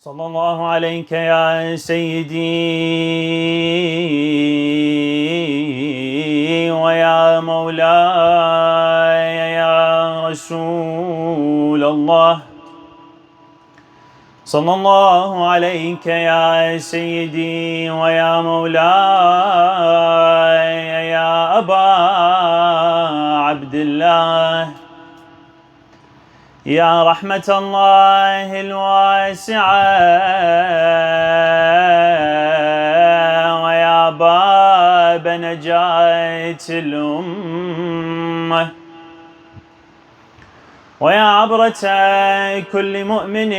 صلى الله عليك يا سيدي ويا مولاي يا رسول الله. صلى الله عليك يا سيدي ويا مولاي يا أبا عبد الله، يا رحمة الله الواسعة ويا باب نجاة الأمة ويا عبرة كل مؤمن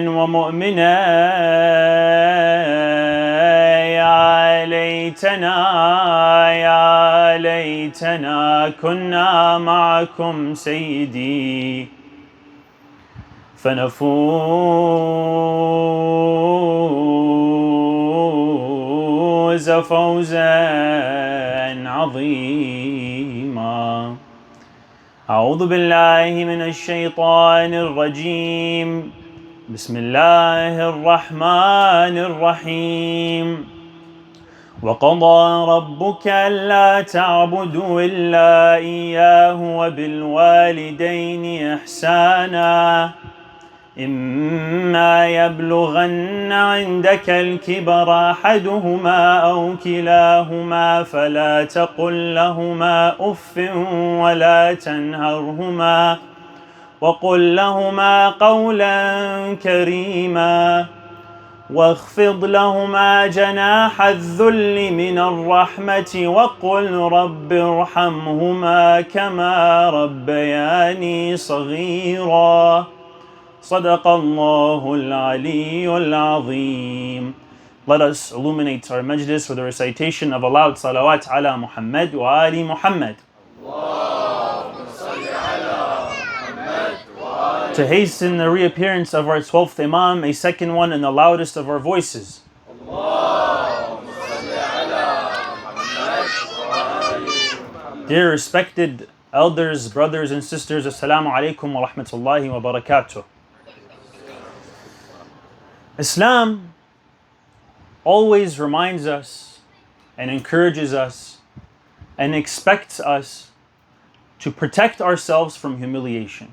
ومؤمنة. يا ليتنا كنا معكم سيدي فنفوز فوزا عظيما. أعوذ بالله من الشيطان الرجيم. بسم الله الرحمن الرحيم. وقضى ربك ألا تعبدوا إلا إياه وبالوالدين إحسانا إما يبلغن عندك الكبر أحدهما أو كلاهما فلا تقل لهما أف ولا تنهرهما وقل لهما قولا كريما واخفض لهما جناح الذل من الرحمة وقل رب ارحمهما كما ربياني صغيرا. صدق الله العلي العظيم. Let us illuminate our majlis with the recitation of a loud salawat ala Muhammad wa ali Muhammad. To hasten the reappearance of our 12th Imam, a second one in the loudest of our voices. Dear respected elders, brothers and sisters, Assalamu alaikum wa rahmatullahi wa barakatuh. Islam always reminds us and encourages us and expects us to protect ourselves from humiliation,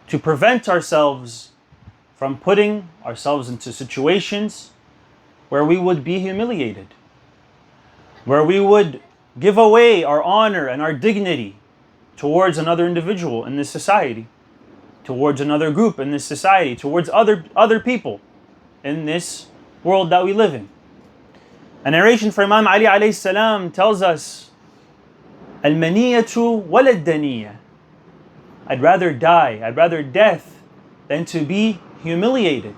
to prevent ourselves from putting ourselves into situations where we would be humiliated, where we would give away our honor and our dignity towards another individual in this society, towards another group in this society, towards other people in this world that we live in. A narration from Imam Ali alayhi salam tells us, Al-maniyatu walad-daniyah. I'd rather die, I'd rather death than to be humiliated.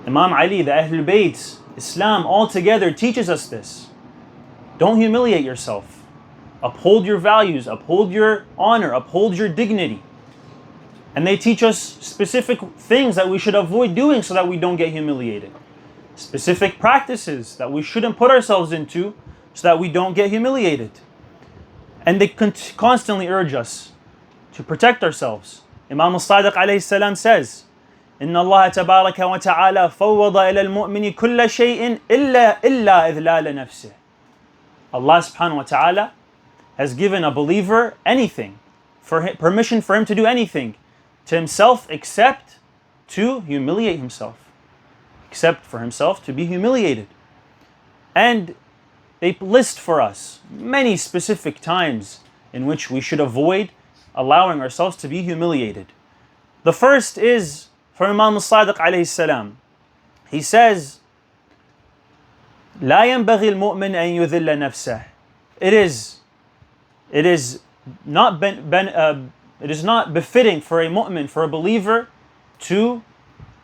Imam Ali, the Ahlul Bayt, Islam altogether teaches us this. Don't humiliate yourself. Uphold your values, uphold your honor, uphold your dignity. And they teach us specific things that we should avoid doing so that we don't get humiliated. Specific practices that we shouldn't put ourselves into so that we don't get humiliated. And they constantly urge us to protect ourselves. Imam al-Sadiq alayhi salam says, Inna Allah tabaraka wa ta'ala fawwada ila al-mu'mini kulla shay'in illa idhlala nafsih. Allah subhanahu wa ta'ala has given a believer anything, permission for him to do anything to himself except to humiliate himself. Except for himself to be humiliated. And they list for us many specific times in which we should avoid allowing ourselves to be humiliated. The first is from Imam al-Sadiq alayhi salam. He says, لا ينبغي المؤمن أن يذل نفسه. It is not befitting for a mu'min, for a believer, to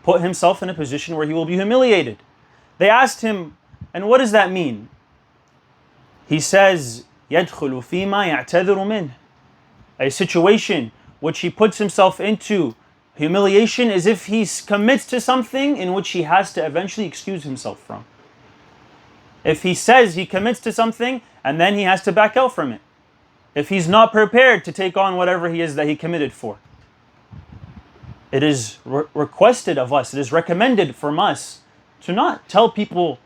put himself in a position where he will be humiliated. They asked him, and what does that mean? He says, يدخل فيما يعتذر منه. A situation which he puts himself into humiliation is if he commits to something in which he has to eventually excuse himself from. If he says he commits to something and then he has to back out from it. If he's not prepared to take on whatever he is that he committed for. it is requested of us, it is recommended from us to not tell people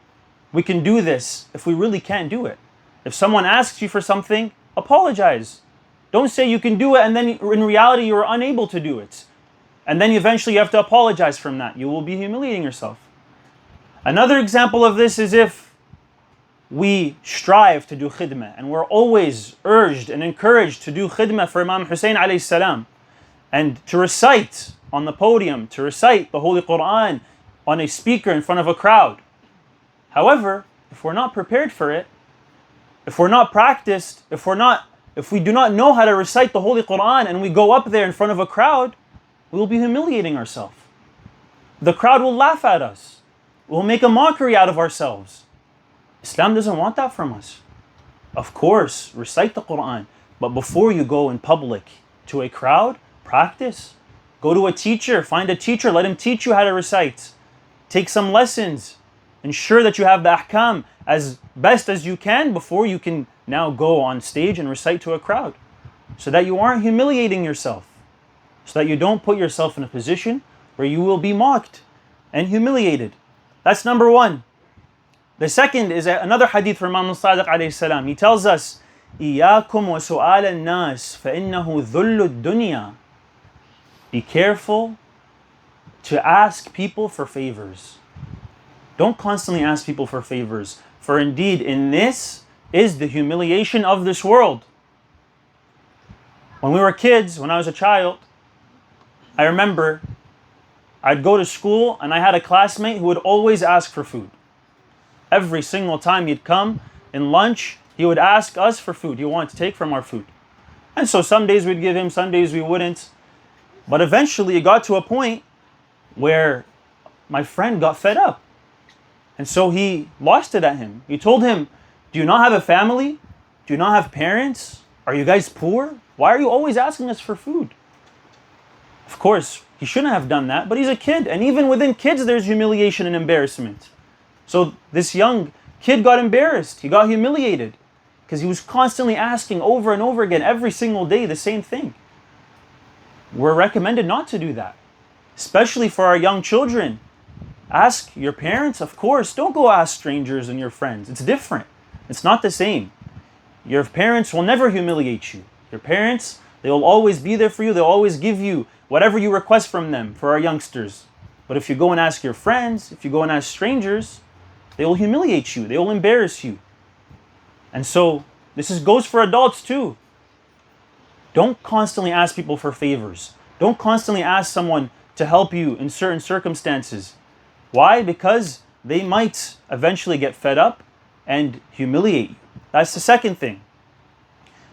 we can do this if we really can't do it. If someone asks you for something, apologize. Don't say you can do it and then in reality you are unable to do it. And then eventually you have to apologize from that. You will be humiliating yourself. Another example of this is if we strive to do khidmah and we're always urged and encouraged to do khidmah for Imam Hussein alayhi salam and to recite on the podium, to recite the Holy Quran on a speaker in front of a crowd. However, if we're not prepared for it, if we're not practiced, if we do not know how to recite the Holy Quran and we go up there in front of a crowd, we will be humiliating ourselves. The crowd will laugh at us. We'll make a mockery out of ourselves. Islam doesn't want that from us. Of course, recite the Quran, but before you go in public to a crowd, practice. Go to a teacher, find a teacher, let him teach you how to recite. Take some lessons. Ensure that you have the ahkam as best as you can before you can now go on stage and recite to a crowd. So that you aren't humiliating yourself. So that you don't put yourself in a position where you will be mocked and humiliated. That's number one. The second is another hadith from Imam Sadiq alayhi salam. He tells us, إِيَّاكُمْ وَسُؤَالَ النَّاسِ فَإِنَّهُ ذُلُّ الدُّنْيَا. Be careful to ask people for favors. Don't constantly ask people for favors, for indeed in this is the humiliation of this world. When we were kids, when I was a child, I remember I'd go to school and I had a classmate who would always ask for food. Every single time he'd come in lunch, he would ask us for food. He wanted to take from our food. And so some days we'd give him, some days we wouldn't. But eventually it got to a point where my friend got fed up. And so he lost it at him. He told him, do you not have a family? Do you not have parents? Are you guys poor? Why are you always asking us for food? Of course, he shouldn't have done that, but he's a kid. And even within kids, there's humiliation and embarrassment. So this young kid got embarrassed. He got humiliated because he was constantly asking over and over again, every single day, the same thing. We're recommended not to do that, especially for our young children. Ask your parents, of course. Don't go ask strangers and your friends. It's different. It's not the same. Your parents will never humiliate you. Your parents, they will always be there for you. They'll always give you whatever you request from them for our youngsters. But if you go and ask your friends, if you go and ask strangers, they will humiliate you. They will embarrass you. And so this goes for adults too. Don't constantly ask people for favors. Don't constantly ask someone to help you in certain circumstances. Why? Because they might eventually get fed up and humiliate you. That's the second thing.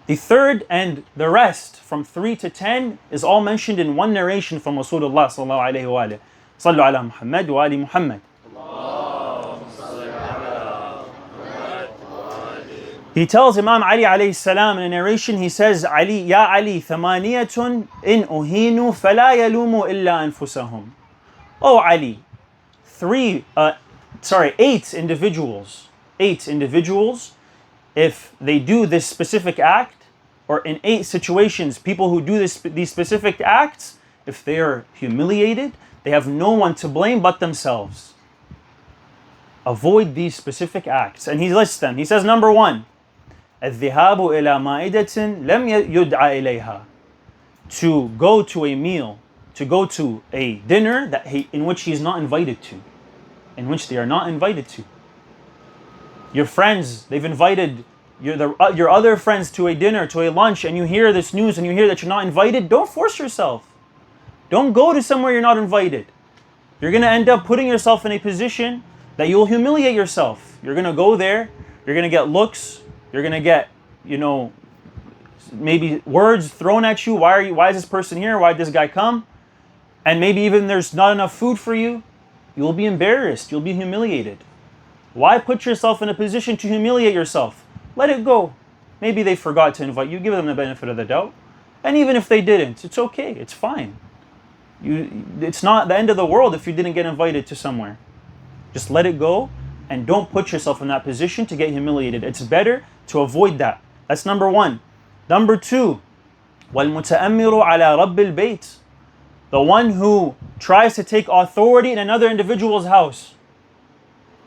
The third and the rest from 3 to 10 is all mentioned in one narration from Rasulullah sallallahu alayhi wa sallam. Sallu ala Muhammad wa ali Muhammad. He tells Imam Ali alayhi salam in a narration, he says, Ali, Ya Ali, thamaniyatun in uhinu fala yalumu illa anfusahum. Oh Ali, 8 individuals, if they do this specific act, or in 8 situations, people who do these specific acts, if they are humiliated, they have no one to blame but themselves. Avoid these specific acts. And he lists them. He says, number 1, الذهاب إلى مائدة لم يدعى إليها. To go to a meal, to go to a dinner in which he is not invited to, in which they are not invited to. Your friends, they've invited your other friends to a dinner, to a lunch, and you hear this news and you hear that you're not invited. Don't force yourself. Don't go to somewhere you're not invited. You're going to end up putting yourself in a position that you'll humiliate yourself. You're going to go there, you're going to get looks, you're going to get, maybe words thrown at you. Why is this person here? Why did this guy come? And maybe even there's not enough food for you. You'll be embarrassed. You'll be humiliated. Why put yourself in a position to humiliate yourself? Let it go. Maybe they forgot to invite you. Give them the benefit of the doubt. And even if they didn't, it's okay. It's fine. It's not the end of the world if you didn't get invited to somewhere. Just let it go and don't put yourself in that position to get humiliated. It's better to avoid that. That's number 1. Number 2, وَالْمُتَأَمِّرُ عَلَى رَبِّ الْبَيْتِ. The one who tries to take authority in another individual's house.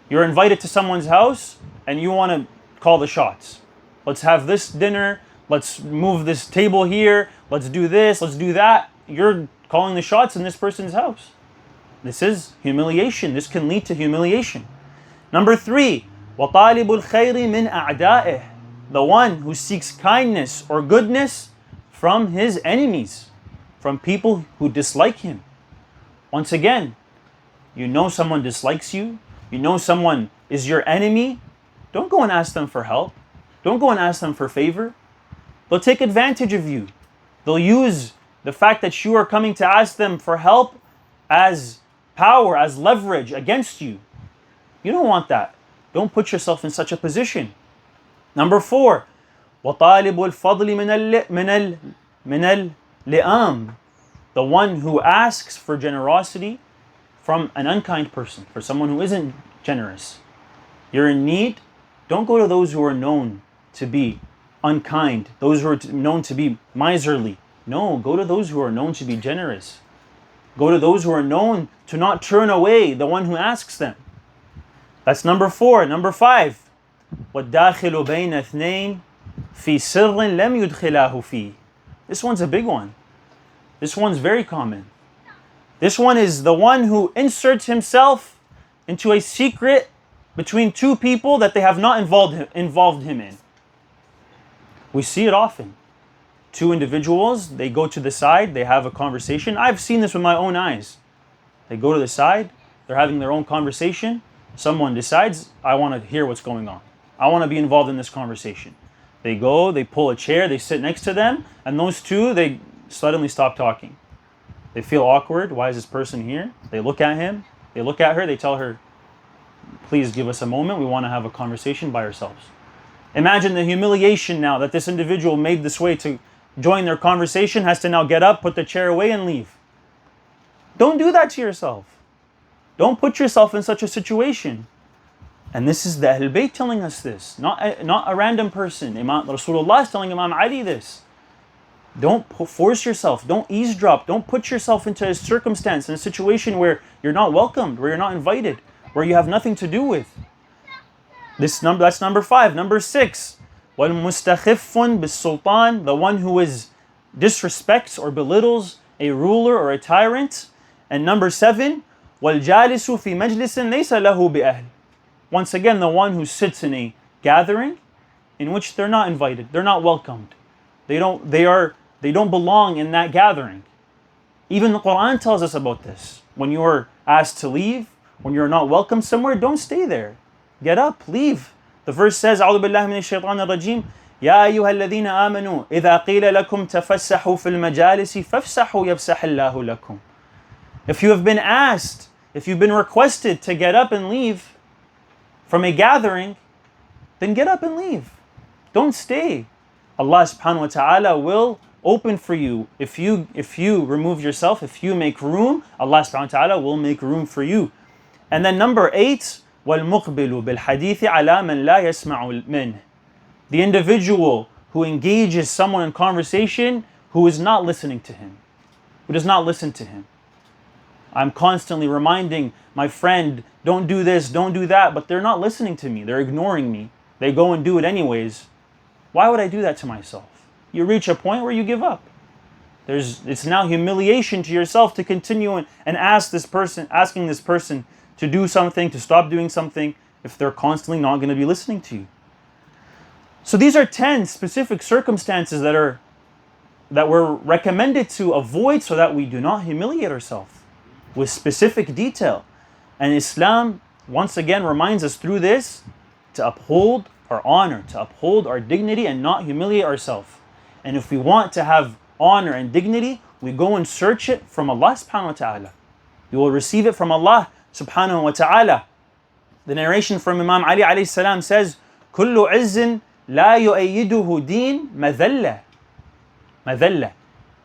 You're invited to someone's house and you want to call the shots. Let's have this dinner. Let's move this table here. Let's do this. Let's do that. You're calling the shots in this person's house. This is humiliation. This can lead to humiliation. Number 3, وَطَالِبُ الْخَيْرِ مِنْ أَعْدَائِهِ. The one who seeks kindness or goodness from his enemies, from people who dislike him. Once again, you know someone dislikes you, you know someone is your enemy, don't go and ask them for help. Don't go and ask them for favor. They'll take advantage of you. They'll use the fact that you are coming to ask them for help as power, as leverage against you. You don't want that. Don't put yourself in such a position. Number 4, وَطَالِبُ الْفَضْلِ مِنَ الْلِئَامِ. The one who asks for generosity from an unkind person, for someone who isn't generous. You're in need, don't go to those who are known to be unkind, those who are known to be miserly. No, go to those who are known to be generous. Go to those who are known to not turn away the one who asks them. That's number 4. Number 5, وَالدَّاخِلُ بَيْنَ اثْنَيْنِ فِي سِرٍ لَمْ يُدْخِلَاهُ فِيهِ. This one's a big one. This one's very common. This one is the one who inserts himself into a secret between two people that they have not involved him in. We see it often. Two individuals, they go to the side, they have a conversation. I've seen this with my own eyes. They go to the side, they're having their own conversation. Someone decides, I want to hear what's going on. I want to be involved in this conversation. They go, they pull a chair, they sit next to them, and those two, they suddenly stop talking. They feel awkward. Why is this person here? They look at him, they look at her, they tell her, please give us a moment, we want to have a conversation by ourselves. Imagine the humiliation now that this individual made this way to join their conversation, has to now get up, put the chair away, and leave. Don't do that to yourself. Don't put yourself in such a situation. And this is the Ahlul Bayt telling us this, not a random person. Rasulullah is telling Imam Ali this. Don't force yourself, don't eavesdrop, don't put yourself into a circumstance, in a situation where you're not welcomed, where you're not invited, where you have nothing to do with. That's number 5. Number 6, وَالْمُسْتَخِفٌ بِالسُّلْطَانِ. The one who disrespects or belittles a ruler or a tyrant. And number 7, وَالْجَالِسُ فِي مَجْلِسٍ لَيْسَ لَهُ بِأَهْلٍ. Once again, the one who sits in a gathering in which they're not invited, they're not welcomed. They don't belong in that gathering. Even the Quran tells us about this. When you are asked to leave, when you're not welcome somewhere, don't stay there. Get up, leave. The verse says, أعوذ بالله من الشيطان الرجيم يا أيها الذين آمنوا إذا قيل لكم تفسحوا في المجالس فافسحوا يفسح الله لكم. If you have been asked, if you've been requested to get up and leave from a gathering, then get up and leave. Don't stay. Allah subhanahu wa ta'ala will open for you. If you remove yourself, if you make room, Allah subhanahu wa ta'ala will make room for you. And then number 8, وَالْمُقْبِلُ بِالْحَدِيثِ عَلَى مَنْ لَا يَسْمَعُ مِنْهِ. The individual who engages someone in conversation who is not listening to him, who does not listen to him. I'm constantly reminding my friend, don't do this, don't do that, but they're not listening to me. They're ignoring me. They go and do it anyways. Why would I do that to myself? You reach a point where you give up. It's now humiliation to yourself to continue and asking this person to do something, to stop doing something, if they're constantly not going to be listening to you. So these are 10 specific circumstances that we're recommended to avoid so that we do not humiliate ourselves with specific detail. And Islam, once again, reminds us through this to uphold our honor, to uphold our dignity and not humiliate ourselves. And if we want to have honor and dignity, we go and search it from Allah subhanahu wa ta'ala. We will receive it from Allah subhanahu wa ta'ala. The narration from Imam Ali alayhi salam says, كُلُّ عِزٍ لَا يُؤَيِّدُهُ دِينٌ مَذَلَّةٌ. Madalla.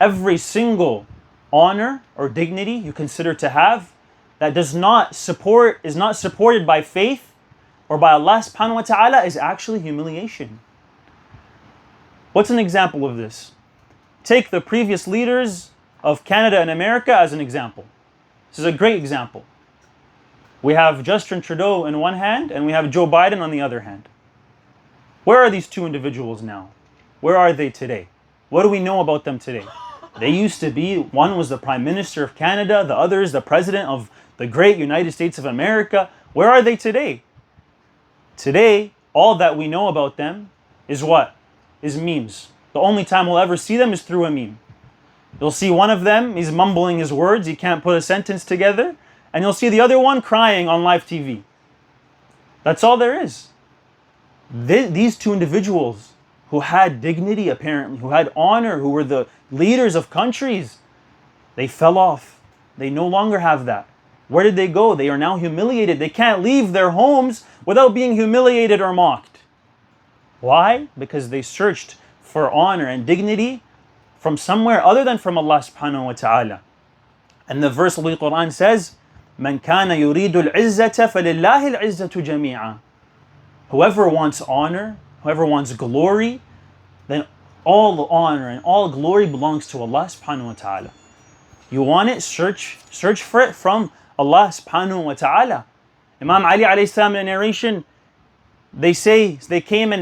Every single honor or dignity you consider to have that is not supported by faith or by Allah subhanahu wa ta'ala is actually humiliation. What's an example of this? Take the previous leaders of Canada and America as an example. This is a great example. We have Justin Trudeau in one hand and we have Joe Biden on the other hand. Where are these two individuals now? Where are they today? What do we know about them today? They used to be, one was the Prime Minister of Canada, the other is the President of the great United States of America. Where are they today? Today, all that we know about them is what? Is memes. The only time we'll ever see them is through a meme. You'll see one of them, he's mumbling his words, he can't put a sentence together, and you'll see the other one crying on live TV. That's all there is. These two individuals who had dignity apparently, who had honor, who were the leaders of countries, they fell off. They no longer have that. Where did they go? They are now humiliated. They can't leave their homes without being humiliated or mocked. Why? Because they searched for honor and dignity from somewhere other than from Allah subhanahu wa ta'ala. And the verse of the Quran says, مَنْ كَانَ يُرِيدُ الْعِزَّةَ فَلِلَّهِ الْعِزَّةُ جَمِيعًا. Whoever wants honor, whoever wants glory, then all the honor and all glory belongs to Allah subhanahu wa ta'ala. You want it? Search for it from Allah subhanahu wa ta'ala. Imam Ali alayhi salam in a narration, they say they came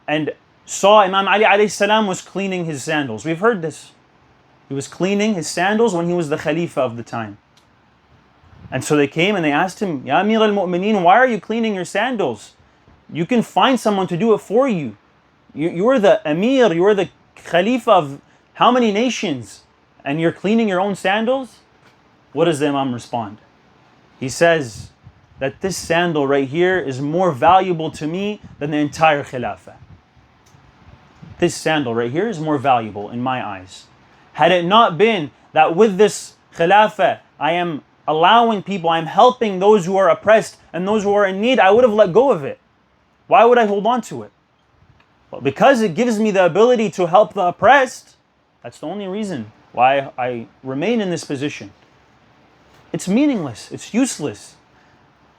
and saw Imam Ali alayhi salam was cleaning his sandals. We've heard this. He was cleaning his sandals when he was the Khalifa of the time. And so they came and they asked him, Ya Amir al-Mu'mineen, why are you cleaning your sandals? You can find someone to do it for you. You are the Amir, you are the Khalifa of how many nations? And you're cleaning your own sandals? What does the Imam respond? He says that this sandal right here is more valuable to me than the entire Khilafah. This sandal right here is more valuable in my eyes. Had it not been that with this Khilafah, I am allowing people, I am helping those who are oppressed and those who are in need, I would have let go of it. Why would I hold on to it? Well, because it gives me the ability to help the oppressed. That's the only reason why I remain in this position. It's meaningless. It's useless.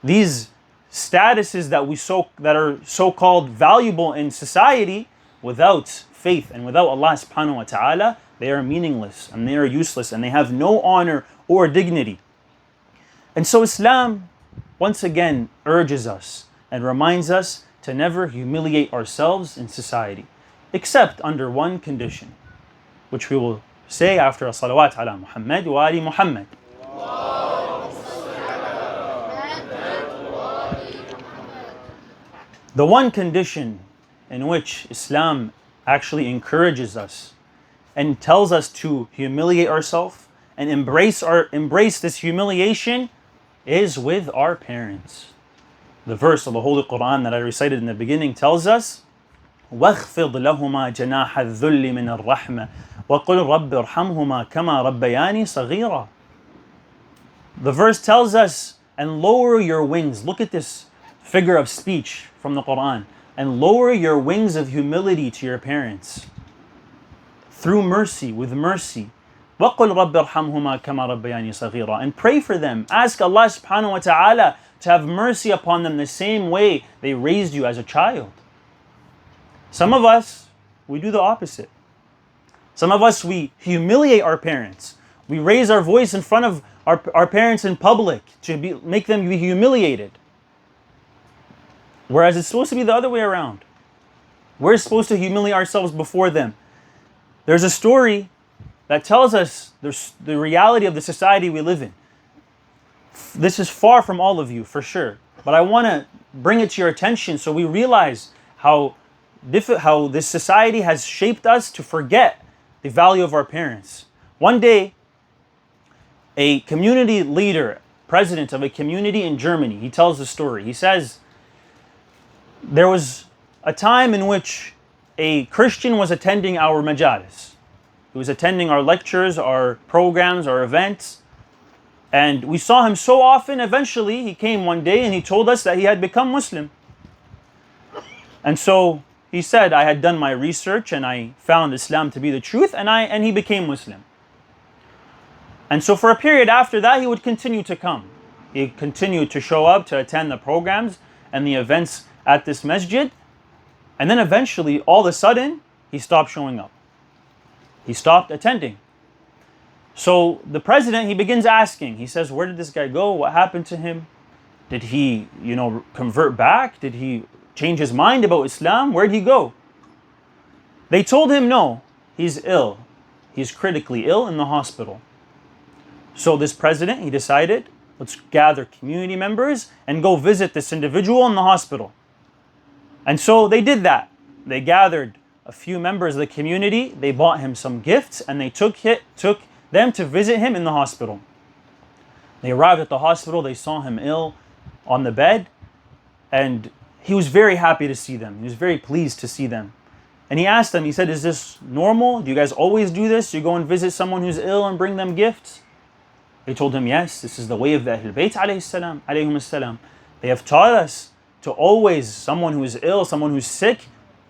These statuses that are so-called valuable in society, without faith and without Allah subhanahu wa ta'ala, they are meaningless and they are useless and they have no honor or dignity. And so Islam once again urges us and reminds us to never humiliate ourselves in society, except under one condition, which we will say after a salawat ala Muhammad wa ali Muhammad. The one condition in which Islam actually encourages us and tells us to humiliate ourselves and embrace this humiliation is with our parents. The verse of the Holy Quran that I recited in the beginning tells us, وَاخْفِضْ لَهُمَا جَنَاحَ الذُّلِّ مِنَ الرَّحْمَةِ وَقُلْ رَبِّ ارْحَمْهُمَا كَمَا رَبَّيَانِي صَغِيرًا. The verse tells us, and lower your wings. Look at this figure of speech from the Quran. And lower your wings of humility to your parents. Through mercy, with mercy. وَقُلْ رَبِّ ارْحَمْهُمَا كَمَا رَبَّيَانِي صَغِيرًا. And pray for them. Ask Allah subhanahu wa ta'ala to have mercy upon them the same way they raised you as a child. Some of us, we do the opposite. Some of us, we humiliate our parents. We raise our voice in front of our parents in public to make them be humiliated. Whereas it's supposed to be the other way around. We're supposed to humiliate ourselves before them. There's a story that tells us the reality of the society we live in. This is far from all of you, for sure. But I want to bring it to your attention so we realize how this society has shaped us to forget the value of our parents. One day, a community leader, president of a community in Germany, he tells the story. He says, there was a time in which a Christian was attending our majalis. He was attending our lectures, our programs, our events. And we saw him so often, eventually he came one day and he told us that he had become Muslim. And so he said, I had done my research and I found Islam to be the truth, and he became Muslim. And so for a period after that, he would continue to come. He continued to show up, to attend the programs and the events at this masjid. And then eventually, all of a sudden, he stopped showing up. He stopped attending. So the president, he begins asking. He says, where did this guy go? What happened to him? Did he, convert back? Did he change his mind about Islam? Where'd he go? They told him no, he's ill. He's critically ill in the hospital. So this president, he decided, let's gather community members and go visit this individual in the hospital. And so they did that. They gathered a few members of the community, they bought him some gifts, and they took them to visit him in the hospital. They arrived at the hospital, they saw him ill on the bed, and he was very happy to see them. He was very pleased to see them. And he asked them, he said, is this normal? Do you guys always do this? You go and visit someone who's ill and bring them gifts? They told him, yes, this is the way of the Ahlul Bayt alayhim salam. They have taught us to always, someone who is ill, someone who's sick,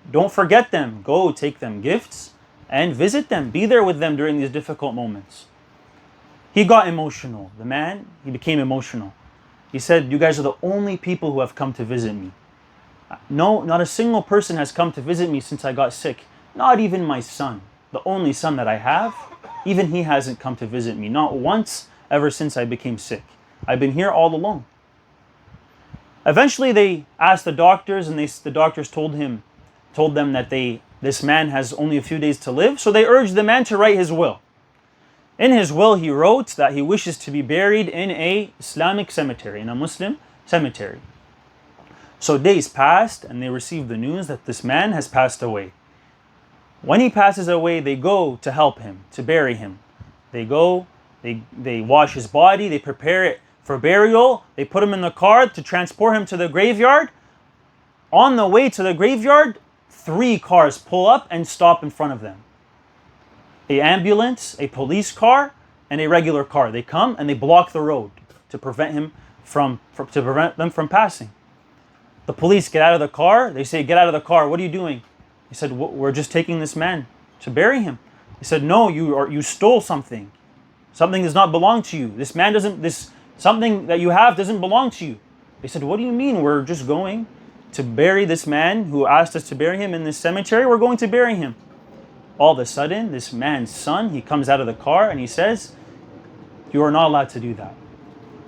don't forget them. Go take them gifts and visit them. Be there with them during these difficult moments. He got emotional. The man, he became emotional. He said, you guys are the only people who have come to visit me. No, not a single person has come to visit me since I got sick. Not even my son, the only son that I have. Even he hasn't come to visit me. Not once ever since I became sick. I've been here all alone. Eventually they asked the doctors, and the doctors told them that this man has only a few days to live. So they urged the man to write his will. In his will, he wrote that he wishes to be buried in a Islamic cemetery, in a Muslim cemetery. So days passed, and they received the news that this man has passed away. When he passes away, they go to help him, to bury him. They go, they wash his body, they prepare it for burial, they put him in the car to transport him to the graveyard. On the way to the graveyard, 3 cars pull up and stop in front of them. An ambulance, a police car, and a regular car. They come and they block the road to prevent them from passing. The police get out of the car. They say, get out of the car. What are you doing? He said, we're just taking this man to bury him. He said, no, you stole something. Something does not belong to you. Something that you have doesn't belong to you. They said, what do you mean? We're just going to bury this man who asked us to bury him in this cemetery. We're going to bury him. All of a sudden, this man's son, he comes out of the car and he says, you are not allowed to do that.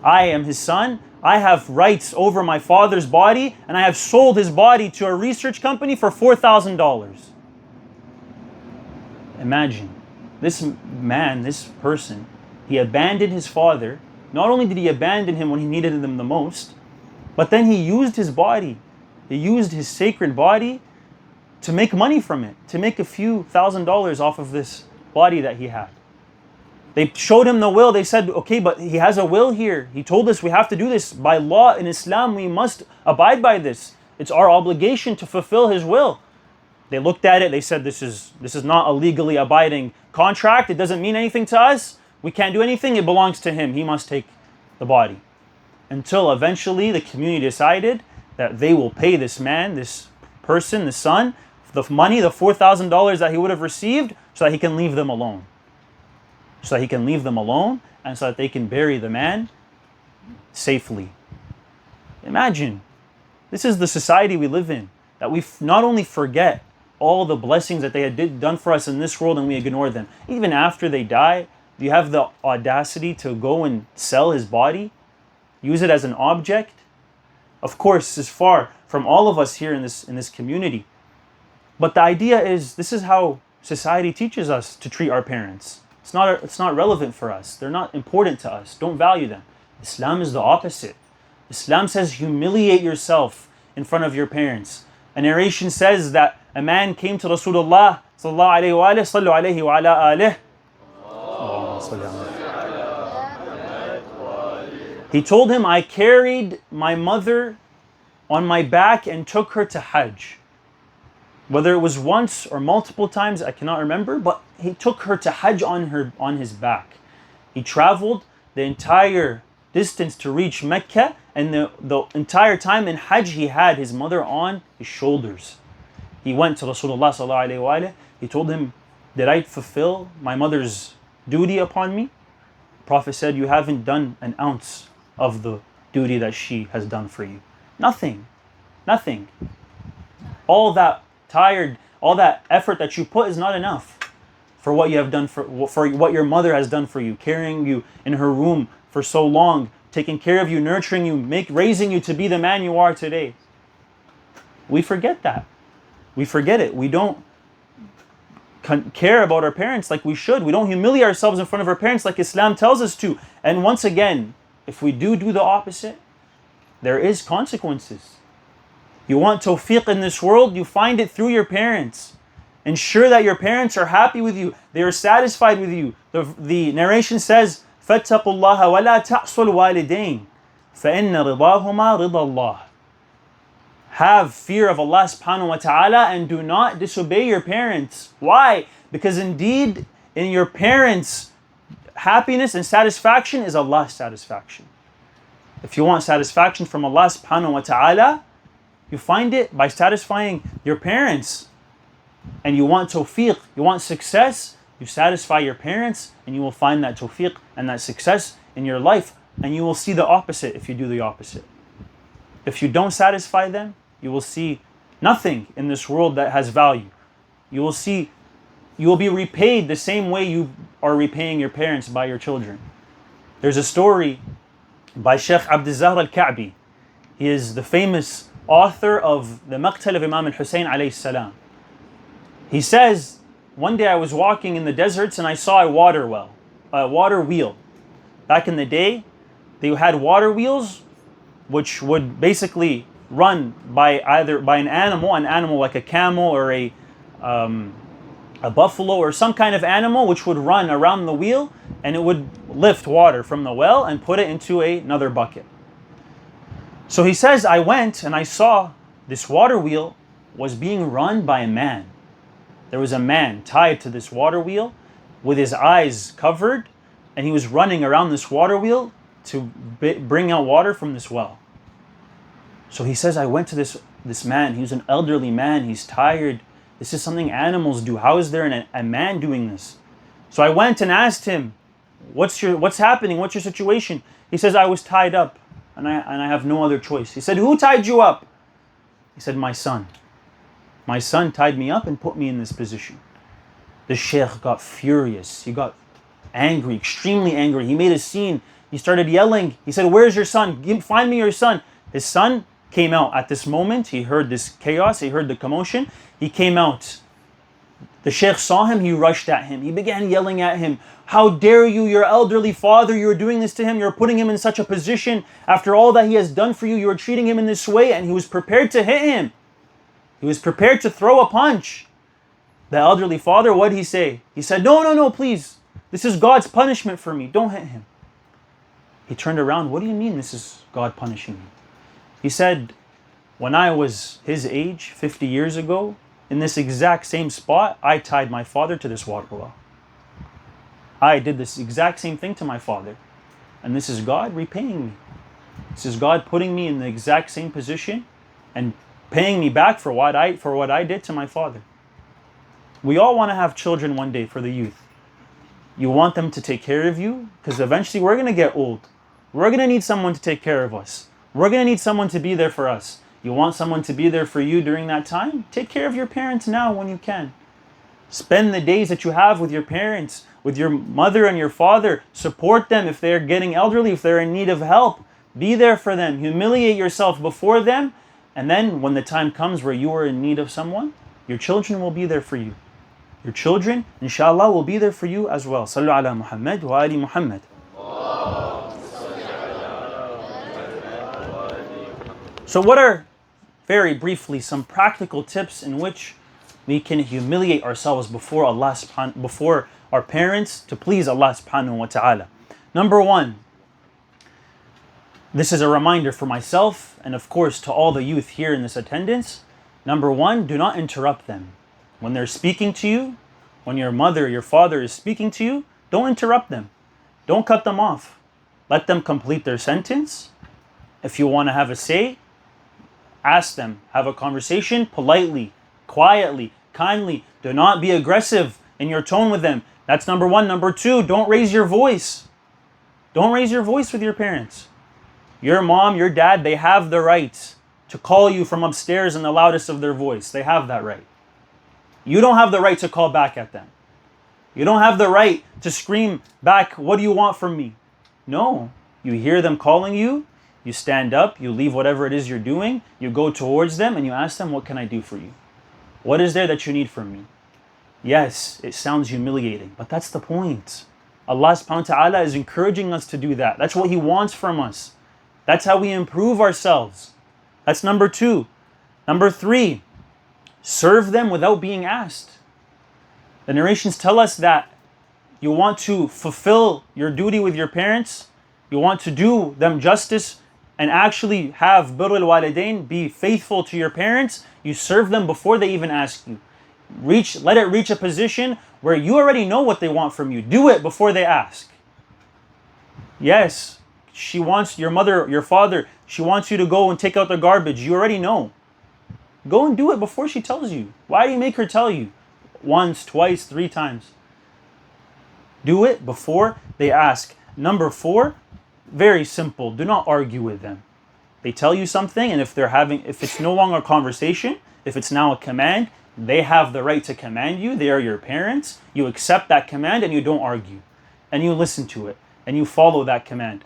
I am his son. I have rights over my father's body, and I have sold his body to a research company for $4,000. Imagine, this man, this person, he abandoned his father. Not only did he abandon him when he needed him the most, but then he used his body. He used his sacred body to make money from it, to make a few $1,000s off of this body that he had. They showed him the will. They said, okay, but he has a will here. He told us we have to do this. By law in Islam, we must abide by this. It's our obligation to fulfill his will. They looked at it. They said, this is not a legally abiding contract. It doesn't mean anything to us. We can't do anything. It belongs to him. He must take the body. Until eventually the community decided that they will pay this man, this person, the son, the money, the $4,000 that he would have received, so that he can leave them alone. So that he can leave them alone, and so that they can bury the man safely. Imagine, this is the society we live in, that we not only forget all the blessings that they had done for us in this world and we ignore them. Even after they die, do you have the audacity to go and sell his body? Use it as an object? Of course, this is far from all of us here in this community. But the idea is, this is how society teaches us to treat our parents. It's not relevant for us. They're not important to us. Don't value them. Islam is the opposite. Islam says humiliate yourself in front of your parents. A narration says that a man came to Rasulullah sallallahu alayhi wa alihi, sallu alayhi wa ala alihi. He told him, I carried my mother on my back and took her to Hajj. Whether it was once or multiple times, I cannot remember, but he took her to Hajj on his back. He traveled the entire distance to reach Mecca, and the entire time in Hajj he had his mother on his shoulders. He went to Rasulullah sallallahu alaihi wasallam. He told him, did I fulfill my mother's duty upon me? The Prophet said, you haven't done an ounce of the duty that she has done for you. Nothing. All that effort that you put is not enough. for what you have done for what your mother has done for you, carrying you in her womb for so long, taking care of you, nurturing you, raising you to be the man you are today. We forget that. We forget it. We don't care about our parents like we should. We don't humiliate ourselves in front of our parents like Islam tells us to. And once again, if we do the opposite, there is consequences. You want tawfiq in this world, you find it through your parents. Ensure that your parents are happy with you. They are satisfied with you. The narration says, فَاتَّقُوا اللَّهَ وَلَا تَعْصُوا الْوَالِدَيْنِ فَإِنَّ رِضَاهُمَا رِضَى اللَّهِ. Have fear of Allah subhanahu wa ta'ala and do not disobey your parents. Why? Because indeed, in your parents' happiness and satisfaction is Allah's satisfaction. If you want satisfaction from Allah subhanahu wa ta'ala, you find it by satisfying your parents. And you want tawfiq, you want success, you satisfy your parents and you will find that tawfiq and that success in your life. And you will see the opposite if you do the opposite. If you don't satisfy them, you will see nothing in this world that has value. You will be repaid the same way you are repaying your parents by your children. There's a story by Sheikh Abdul al-Ka'bi. He is the famous author of the Maqtal of Imam al-Hussein alayhi salam. He says, one day I was walking in the deserts and I saw a water wheel. Back in the day, they had water wheels which would basically run by an animal like a camel or a buffalo or some kind of animal which would run around the wheel, and it would lift water from the well and put it into another bucket. So he says, I went and I saw this water wheel was being run by a man. There was a man tied to this water wheel with his eyes covered, and he was running around this water wheel to bring out water from this well. So he says, I went to this man. He was an elderly man. He's tired. This is something animals do. How is there a man doing this? So I went and asked him, what's happening? What's your situation? He says, I was tied up and I have no other choice. He said, who tied you up? He said, my son. My son tied me up and put me in this position. The sheikh got furious. He got angry, extremely angry. He made a scene. He started yelling. He said, where's your son? Find me your son. His son came out at this moment. He heard this chaos. He heard the commotion. He came out. The sheikh saw him. He rushed at him. He began yelling at him. How dare you, your elderly father? You're doing this to him. You're putting him in such a position. After all that he has done for you, you are treating him in this way. And he was prepared to hit him. He was prepared to throw a punch. The elderly father, what did he say? He said, no, please. This is God's punishment for me. Don't hit him. He turned around. What do you mean this is God punishing me? He said, when I was his age, 50 years ago, in this exact same spot, I tied my father to this water well. I did this exact same thing to my father. And this is God repaying me. This is God putting me in the exact same position and paying me back for what I did to my father. We all want to have children one day for the youth. You want them to take care of you because eventually we're going to get old. We're going to need someone to take care of us. We're going to need someone to be there for us. You want someone to be there for you during that time? Take care of your parents now when you can. Spend the days that you have with your parents, with your mother and your father. Support them if they're getting elderly, if they're in need of help. Be there for them. Humiliate yourself before them. And then when the time comes where you are in need of someone, your children will be there for you. Your children, inshallah, will be there for you as well. Sallu ala Muhammad wa ali Muhammad. So what are, very briefly, some practical tips in which we can humiliate ourselves before Allah before our parents to please Allah subhanahu wa ta'ala? Number one, this is a reminder for myself and of course to all the youth here in this attendance. Number one, do not interrupt them. When they're speaking to you, when your mother, your father is speaking to you, don't interrupt them. Don't cut them off. Let them complete their sentence. If you want to have a say, ask them, have a conversation politely, quietly, kindly. Do not be aggressive in your tone with them. That's number one. Number two, don't raise your voice. Don't raise your voice with your parents. Your mom, your dad, they have the right to call you from upstairs in the loudest of their voice. They have that right. You don't have the right to call back at them. You don't have the right to scream back, what do you want from me? No. You hear them calling you, you stand up, you leave whatever it is you're doing, you go towards them and you ask them, what can I do for you? What is there that you need from me? Yes, it sounds humiliating, but that's the point. Allah subhanahu wa ta'ala is encouraging us to do that. That's what He wants from us. That's how we improve ourselves. That's number 2. Number 3, serve them without being asked. The narrations tell us that you want to fulfill your duty with your parents, you want to do them justice and actually have birr al-walidain, be faithful to your parents, you serve them before they even ask you. Let it reach a position where you already know what they want from you. Do it before they ask. Yes, she wants your mother, your father, she wants you to go and take out the garbage. You already know. Go and do it before she tells you. Why do you make her tell you? Once, twice, 3 times. Do it before they ask. Number 4, very simple. Do not argue with them. They tell you something, and if it's no longer a conversation, if it's now a command, they have the right to command you. They are your parents. You accept that command and you don't argue. And you listen to it. And you follow that command.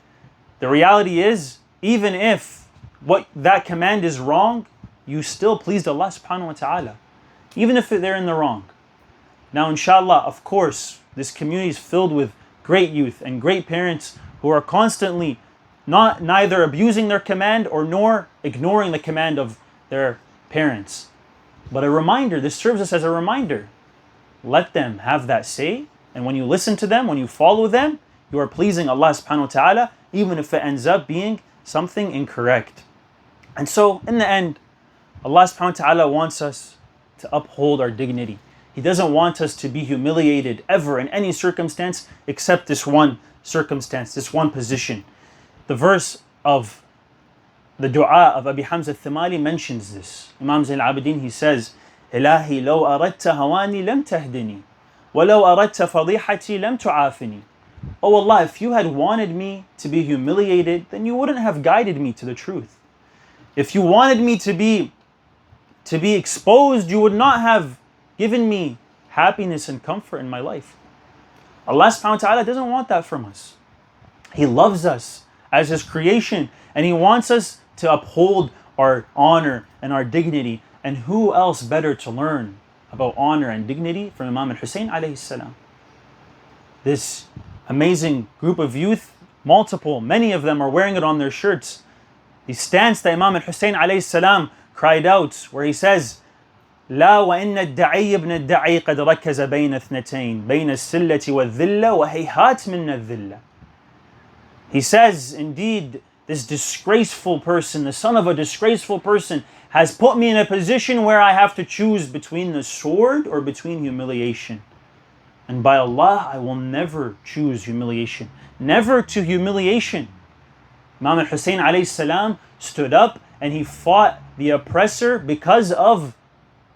The reality is, even if what that command is wrong, you still pleased Allah subhanahu wa ta'ala. Even if they're in the wrong. Now inshallah, of course, this community is filled with great youth and great parents who are constantly neither abusing their command nor ignoring the command of their parents. But a reminder, this serves us as a reminder. Let them have that say, and when you listen to them, when you follow them, you are pleasing Allah subhanahu wa ta'ala, even if it ends up being something incorrect. And so, in the end, Allah subhanahu wa ta'ala wants us to uphold our dignity. He doesn't want us to be humiliated ever in any circumstance except this one circumstance, this one position. The verse of the dua of Abi Hamza al-Thimali mentions this. Imam Zayn al-Abidin, he says, Ilahi law aradta hawani lam tahdini, wa law aradta fadihati lam tu'afini. Oh Allah, if you had wanted me to be humiliated, then you wouldn't have guided me to the truth. If you wanted me to be exposed, you would not have given me happiness and comfort in my life. Allah subhanahu wa ta'ala doesn't want that from us. He loves us as His creation, and He wants us to uphold our honor and our dignity. And who else better to learn about honor and dignity from Imam al-Hussein alayhi salam? This amazing group of youth, many of them are wearing it on their shirts. The stance that Imam al-Hussein alayhi salam cried out, where he says, لا وإن الدعي ابن الدعي قد ركز بين اثنتين بين السلة والذلة وهيهات من الذلة. He says, indeed, this disgraceful person, the son of a disgraceful person, has put me in a position where I have to choose between the sword or between humiliation. And by Allah, I will never choose humiliation. Never to humiliation. Imam al-Hussein alayhi salam stood up and he fought the oppressor because of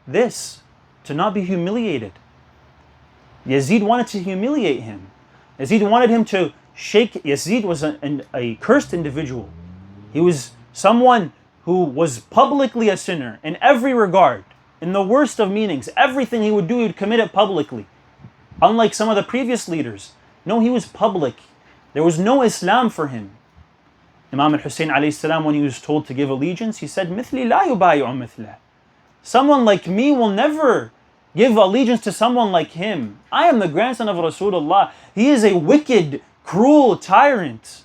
this, to not be humiliated. Yazid wanted to humiliate him. Yazid wanted him to shake. Yazid was a cursed individual. He was someone who was publicly a sinner in every regard, in the worst of meanings. Everything he would do, he would commit it publicly. Unlike some of the previous leaders. No, he was public. There was no Islam for him. Imam al-Hussein alayhi salam, when he was told to give allegiance, he said, "Mithli la yubayi'u mithlah." Someone like me will never give allegiance to someone like him. I am the grandson of Rasulullah. He is a wicked, cruel tyrant.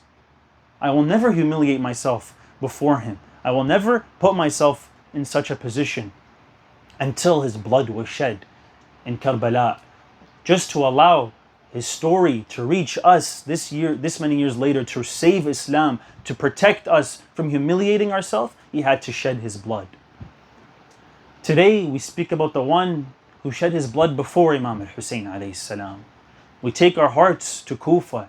I will never humiliate myself before him. I will never put myself in such a position until his blood was shed in Karbala. Just to allow his story to reach us this many years later, to save Islam, to protect us from humiliating ourselves, he had to shed his blood. Today we speak about the one who shed his blood before Imam al-Hussein alayhi salam. We take our hearts to Kufa,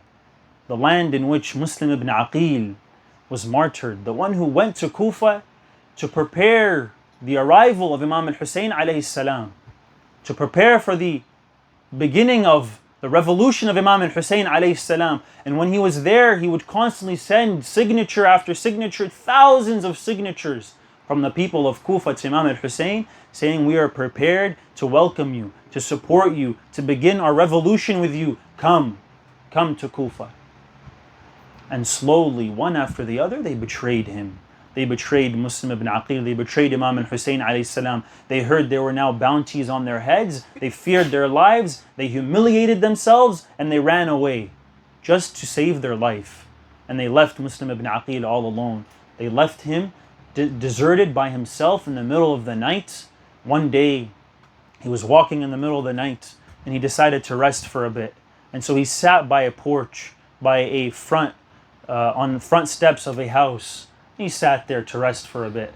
the land in which Muslim ibn Aqil was martyred, the one who went to Kufa to prepare the arrival of Imam al-Hussein alayhi salam, to prepare for the beginning of the revolution of Imam al-Hussein alayhi salam. And when he was there, he would constantly send signature after signature, thousands of signatures from the people of Kufa to Imam al-Hussein, saying, we are prepared to welcome you, to support you, to begin our revolution with you. Come to Kufa. And slowly, one after the other, they betrayed him. They betrayed Muslim ibn Aqil, they betrayed Imam al-Hussein alayhi salam. They heard there were now bounties on their heads, they feared their lives, they humiliated themselves, and they ran away just to save their life. And they left Muslim ibn Aqil all alone. They left him deserted by himself in the middle of the night. One day, he was walking in the middle of the night, and he decided to rest for a bit. And so he sat by a porch, by a on the front steps of a house. He sat there to rest for a bit.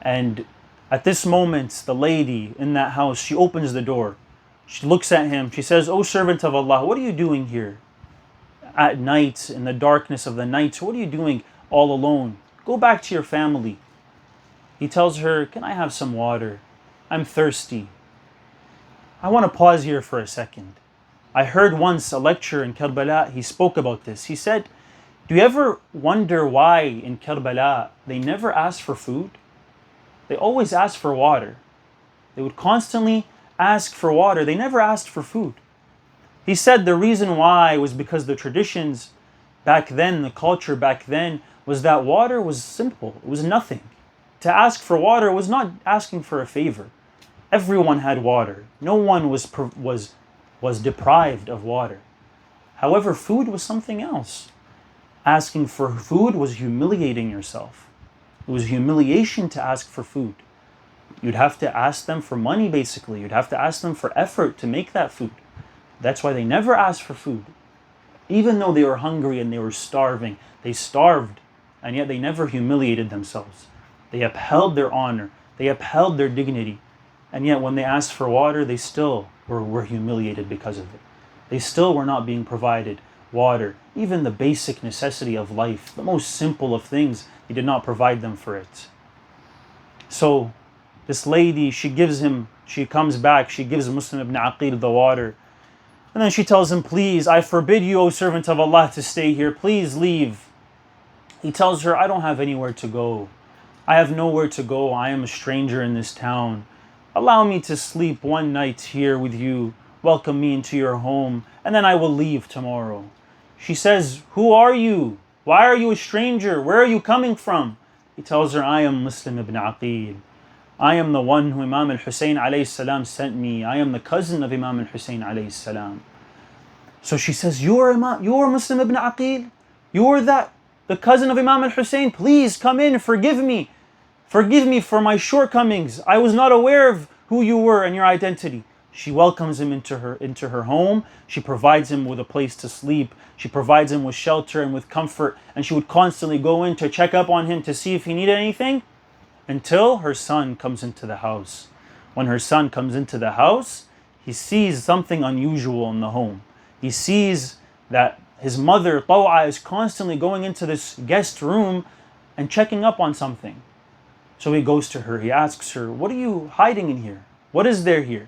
And at this moment, the lady in that house, she opens the door. She looks at him. She says, "O servant of Allah, what are you doing here? At night, in the darkness of the night, what are you doing all alone? Go back to your family." He tells her, "Can I have some water? I'm thirsty." I want to pause here for a second. I heard once a lecture in Karbala, he spoke about this. He said, do you ever wonder why in Karbala they never asked for food? They always asked for water. They would constantly ask for water. They never asked for food. He said the reason why was because the traditions back then, the culture back then, was that water was simple. It was nothing. To ask for water was not asking for a favor. Everyone had water. No one was deprived of water. However, food was something else. Asking for food was humiliating yourself. It was humiliation to ask for food. You'd have to ask them for money, basically. You'd have to ask them for effort to make that food. That's why they never asked for food. Even though they were hungry and they were starving, they starved, and yet they never humiliated themselves. They upheld their honor. They upheld their dignity. And yet when they asked for water, they still were humiliated because of it. They still were not being provided water. Even the basic necessity of life, the most simple of things, he did not provide them for it. So this lady, she comes back, she gives Muslim ibn Aqil the water. And then she tells him, "Please, I forbid you, O servant of Allah, to stay here. Please leave." He tells her, "I don't have anywhere to go. I have nowhere to go. I am a stranger in this town. Allow me to sleep one night here with you. Welcome me into your home, and then I will leave tomorrow." She says, "Who are you? Why are you a stranger? Where are you coming from?" He tells her, "I am Muslim ibn Aqil. I am the one who Imam al-Hussein alayhi salam sent me. I am the cousin of Imam al-Hussein alayhi salam." So she says, you're Muslim ibn Aqil? You're the cousin of Imam al-Hussein? Please come in, forgive me. Forgive me for my shortcomings. I was not aware of who you were and your identity. She welcomes him into her home. She provides him with a place to sleep. She provides him with shelter and with comfort. And she would constantly go in to check up on him to see if he needed anything, until her son comes into the house. When her son comes into the house, he sees something unusual in the home. He sees that his mother, Taw'a, is constantly going into this guest room and checking up on something. So he goes to her, he asks her, "What are you hiding in here? What is there here?"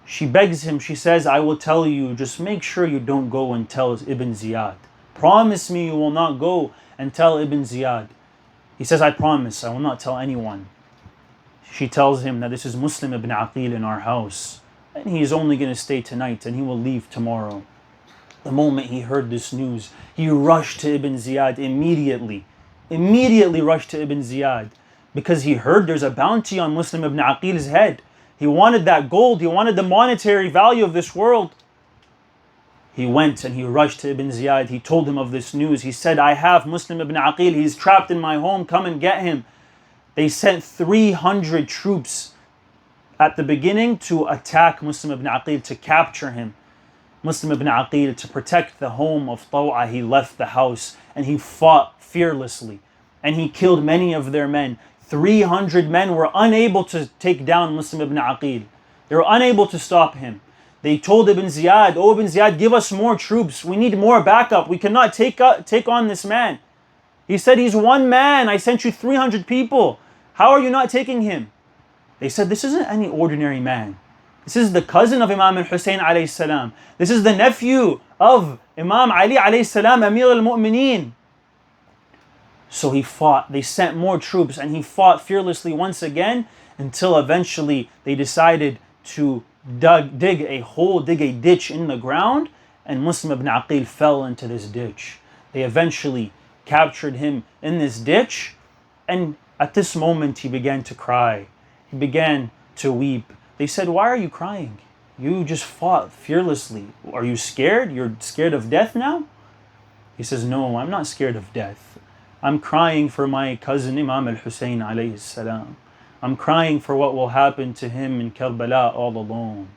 She begs him, she says, "I will tell you, just make sure you don't go and tell Ibn Ziyad. Promise me you will not go and tell Ibn Ziyad." He says, "I promise, I will not tell anyone." She tells him that this is Muslim ibn Aqil in our house, and he is only going to stay tonight and he will leave tomorrow. The moment he heard this news, he rushed to Ibn Ziyad immediately rushed to Ibn Ziyad, because he heard there's a bounty on Muslim ibn Aqil's head. He wanted that gold, he wanted the monetary value of this world. He went and he rushed to Ibn Ziyad. He told him of this news. He said, "I have Muslim ibn Aqil, he's trapped in my home, come and get him." They sent 300 troops at the beginning to attack Muslim ibn Aqil, to capture him. Muslim ibn Aqil, to protect the home of Taw'a, he left the house and he fought fearlessly. And he killed many of their men. 300 men were unable to take down Muslim ibn Aqil. They were unable to stop him. They told Ibn Ziyad, "Oh Ibn Ziyad, give us more troops. We need more backup. We cannot take on this man." He said, "He's one man. I sent you 300 people. How are you not taking him?" They said, "This isn't any ordinary man. This is the cousin of Imam al-Hussein alayhi salam. This is the nephew of Imam Ali alayhi salam, Amir al-Mu'mineen." So he fought. They sent more troops and he fought fearlessly once again until eventually they decided to dig a ditch in the ground, and Muslim ibn Aqil fell into this ditch. They eventually captured him in this ditch, and at this moment he began to cry. He began to weep. They said, "Why are you crying? You just fought fearlessly. Are you scared? You're scared of death now?" He says, "No, I'm not scared of death. I'm crying for my cousin Imam al-Hussein alayhi salam. I'm crying for what will happen to him in Karbala all alone."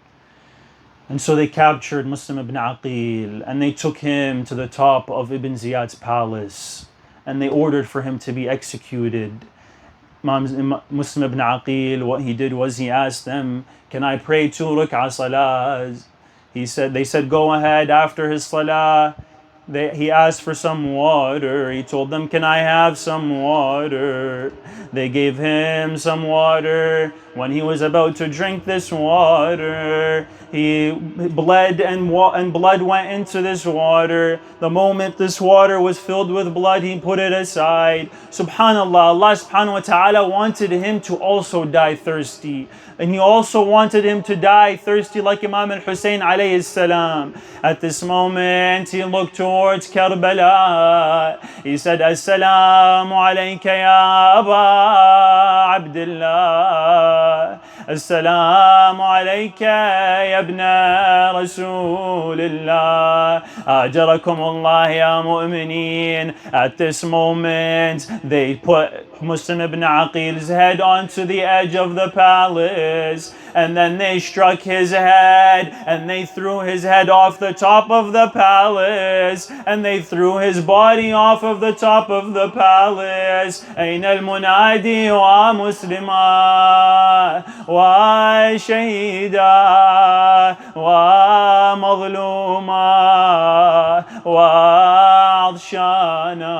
And so they captured Muslim ibn Aqil and they took him to the top of Ibn Ziyad's palace and they ordered for him to be executed. Muslim ibn Aqil, what he did was he asked them, "Can I pray 2 rak'ah salahs?" They said, "Go ahead." After his salah, he asked for some water. He told them, "Can I have some water?" They gave him some water. When he was about to drink this water, he bled and blood went into this water. The moment this water was filled with blood, he put it aside. Subhanallah, Allah subhanahu wa ta'ala wanted him to also die thirsty. And he also wanted him to die thirsty like Imam al-Hussein alayhi salam. At this moment, he looked towards Karbala. He said, "Assalamu alayka ya Aba Abdullah. Assalamu alayka ya ibna Rasulillah. Ajarakum Allah ya mu'mineen." At this moment, they put Muslim ibn Aqil's head onto the edge of the palace, and then they struck his head, and they threw his head off the top of the palace, and they threw his body off of the top of the palace. أين المنادي ومسلما وشهيدا ومظلوما وعطشانا.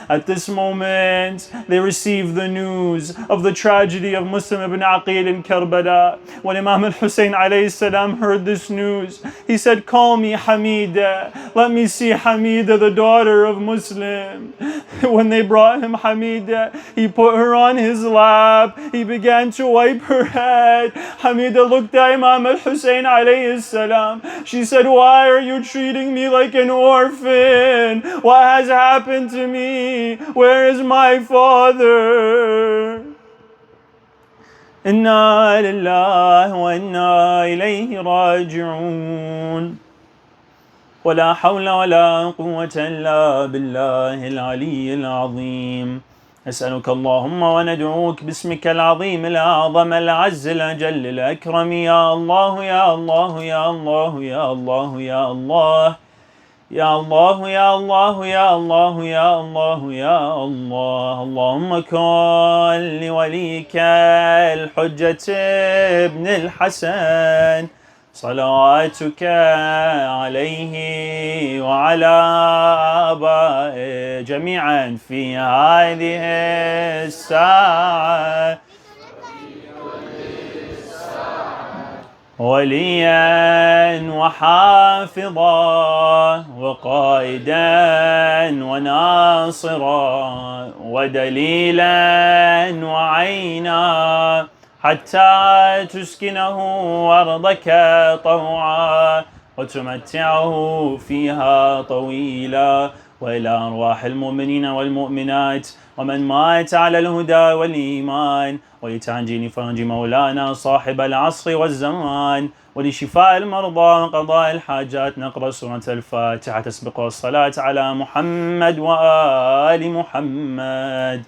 At this moment, they received the news of the tragedy of Muslim ibn Aqil in Karbala. When Imam al-Hussein alayhi salam heard this news, he said, "Call me Hamida. Let me see Hamida, the daughter of Muslim." When they brought him Hamida, he put her on his lap. He began to wipe her head. Hamida looked at Imam al-Hussein alayhi salam. She said, "Why are you treating me like an orphan? What has happened to me? Where is my father?" Inna lillahi wa inna ilayhi raji'un. ولا حول ولا قوة إلا بالله العلي العظيم. نسألك اللهم وندعوك باسمك العظيم الأعظم العز الأجل الأكرم. يا الله يا الله يا الله يا الله يا الله يا الله يا الله يا الله يا الله يا الله. اللهم كن لوليك الحجة ابن الحسن صلواتك عليه وعلى آبائه جميعا في هذه الساعة وليا وحافظا وقائدا وناصرا ودليلا وعينا حتى تسكنه أرضك طوعا وتمتعه فيها طويلا. وإلى أرواح المؤمنين والمؤمنات ومن مات على الهدى والإيمان ولتعجيل فرج مولانا صاحب العصر والزمان ولشفاء المرضى وقضاء الحاجات نقرأ سورة الفاتحة تسبق الصلاة على محمد وآل محمد.